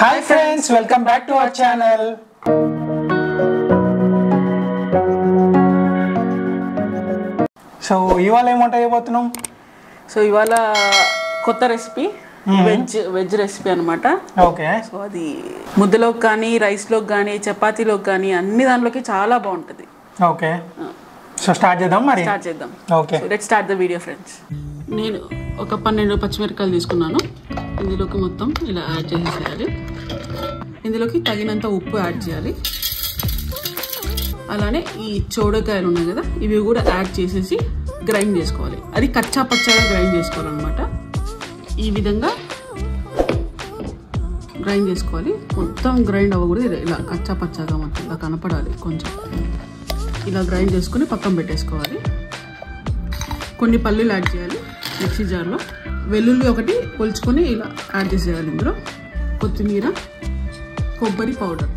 Hi friends, welcome back to our channel. So, ఇవాళ ఏం వంట చేయబోతున్నాం? సో ఇవాళ కొత్త రెసిపీ వెజ్ రెసిపీ అన్నమాట. ఓకే. సో అది ముద్దలోకి కానీ రైస్లోకి కానీ చపాతీలోకి కానీ అన్ని దాంట్లోకి చాలా బాగుంటుంది. ఓకే. సో స్టార్ట్ చేద్దాం మరి. స్టార్ట్ చేద్దాం. Okay. So let's start the video friends. నేను ఒక 12 పచ్చిమిరపకాయలు తీసుకున్నాను. ఇందులోకి మొత్తం ఇలా యాడ్ చేసేయాలి. ఇందులోకి తగినంత ఉప్పు యాడ్ చేయాలి. అలానే ఈ చౌడకాయలు ఉన్నాయి కదా, ఇవి కూడా యాడ్ చేసేసి గ్రైండ్ చేసుకోవాలి. అది కచ్చా పచ్చగా గ్రైండ్ చేసుకోవాలన్నమాట. ఈ విధంగా గ్రైండ్ చేసుకోవాలి. మొత్తం గ్రైండ్ అవ్వకూడదు, ఇలా కచ్చా పచ్చగా మొత్తం ఇలా కనపడాలి. కొంచెం ఇలా గ్రైండ్ చేసుకొని పక్కన పెట్టేసుకోవాలి. కొన్ని పల్లీలు యాడ్ చేయాలి మిక్సీ జార్లో. వెల్లుల్లి ఒకటి పొలుచుకొని ఇలా యాడ్ చేసేయాలి. ఇందులో కొత్తిమీర, కొబ్బరి పౌడర్,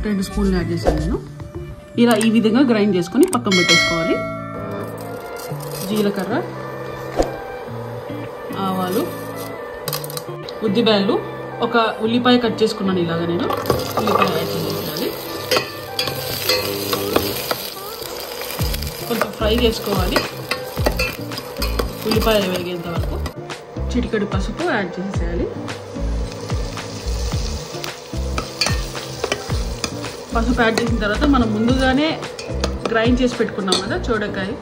రెండు స్పూన్లు యాడ్ చేసాను నేను. ఇలా ఈ విధంగా గ్రైండ్ చేసుకొని పక్కన పెట్టేసుకోవాలి. జీలకర్ర, ఆవాలు, ఉద్దిబ్యాళ్ళు, ఒక ఉల్లిపాయ కట్ చేసుకున్నాను ఇలాగా నేను. ఉల్లిపాయ యాడ్ చేసేయాలి. కొంచెం ఫ్రై చేసుకోవాలి ఉల్లిపాయ వేగేంత వరకు. చిటికెడు పసుపు యాడ్ చేసేయాలి. పసుపు యాడ్ చేసిన తర్వాత మనం ముందుగానే గ్రైండ్ చేసి పెట్టుకున్నాం కదా చౌడకాయ,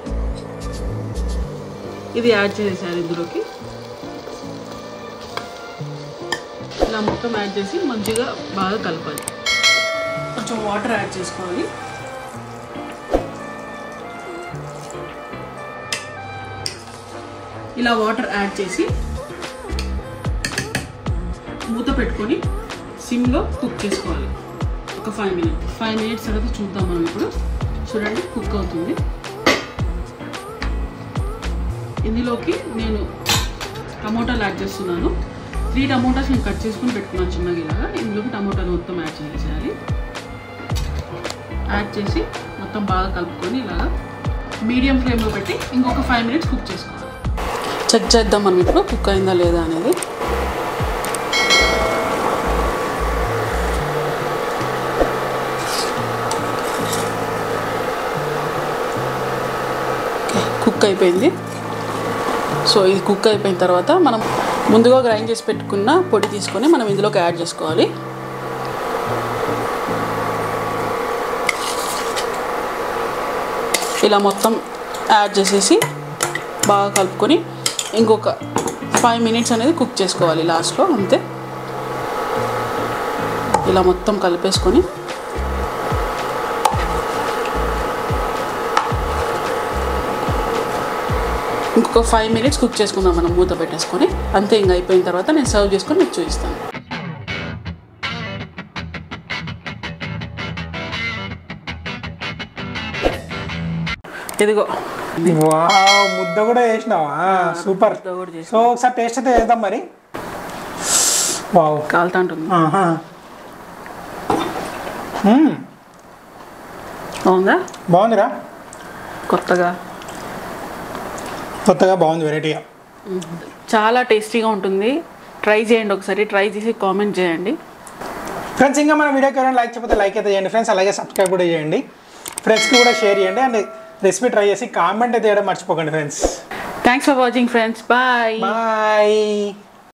ఇది యాడ్ చేసేయాలి ఇందులోకి. ఇలా మొత్తం యాడ్ చేసి మంచిగా బాగా కలపాలి. కొంచెం వాటర్ యాడ్ చేసుకోవాలి. ఇలా వాటర్ యాడ్ చేసి మూత పెట్టుకొని సిమ్లో కుక్ చేసుకోవాలి ఒక 5 మినిట్స్ తర్వాత చూద్దాం మనం. ఇప్పుడు చూడండి కుక్ అవుతుంది. ఇందులోకి నేను టమోటాలు యాడ్ చేస్తున్నాను. 3 టమోటాస్ నేను కట్ చేసుకుని పెట్టుకున్నాను చిన్నగా ఇలాగా. ఇందులోకి టమోటాలు మొత్తం యాడ్ చేసేయాలి. యాడ్ చేసి మొత్తం బాగా కలుపుకొని ఇలాగా మీడియం ఫ్లేమ్లో పెట్టి ఇంకొక 5 మినిట్స్ కుక్ చేసుకోవాలి. చెక్ చేద్దాం మనం ఇప్పుడు కుక్ అయిందా లేదా అనేది. కుక్ అయిపోయింది. సో ఇది కుక్ అయిపోయిన తర్వాత మనం ముందుగా గ్రైండ్ చేసి పెట్టుకున్న పొడి తీసుకొని మనం ఇందులోకి యాడ్ చేసుకోవాలి. ఇలా మొత్తం యాడ్ చేసేసి బాగా కలుపుకొని ఇంకొక 5 మినిట్స్ అనేది కుక్ చేసుకోవాలి లాస్ట్లో, అంతే. ఇలా మొత్తం కలిపేసుకొని ఇంకొక 5 మినిట్స్ కుక్ చేసుకుందాం మనం మూత పెట్టేసుకొని, అంతే. ఇంకా అయిపోయిన తర్వాత నేను సర్వ్ చేసుకొని మీకు చూపిస్తాను. ఇదిగో ముద్ద కూడా చేసినావా? సూపర్. సో ఒకసారి టేస్ట్ అయితే చేద్దాం మరి. వావ్, కాలుతా ఉంటుంది. బాగుందా? బాగుందిరా. కొత్తగా బాగుంది, వెరైటీగా. చాలా టేస్టీగా ఉంటుంది. ట్రై చేయండి ఒకసారి. ట్రై చేసి కామెంట్ చేయండి ఫ్రెండ్స్. ఇంకా మన వీడియోకి ఎవరైనా లైక్ చేయకపోతే లైక్ అయితే చేయండి ఫ్రెండ్స్. అలాగే సబ్స్క్రైబ్ కూడా చేయండి. ఫ్రెండ్స్కి కూడా షేర్ చేయండి. అండ్ రెసిపీ ట్రై చేసి కామెంట్ అయితే చేయడం మర్చిపోకండి friends. Thanks for watching friends. Bye.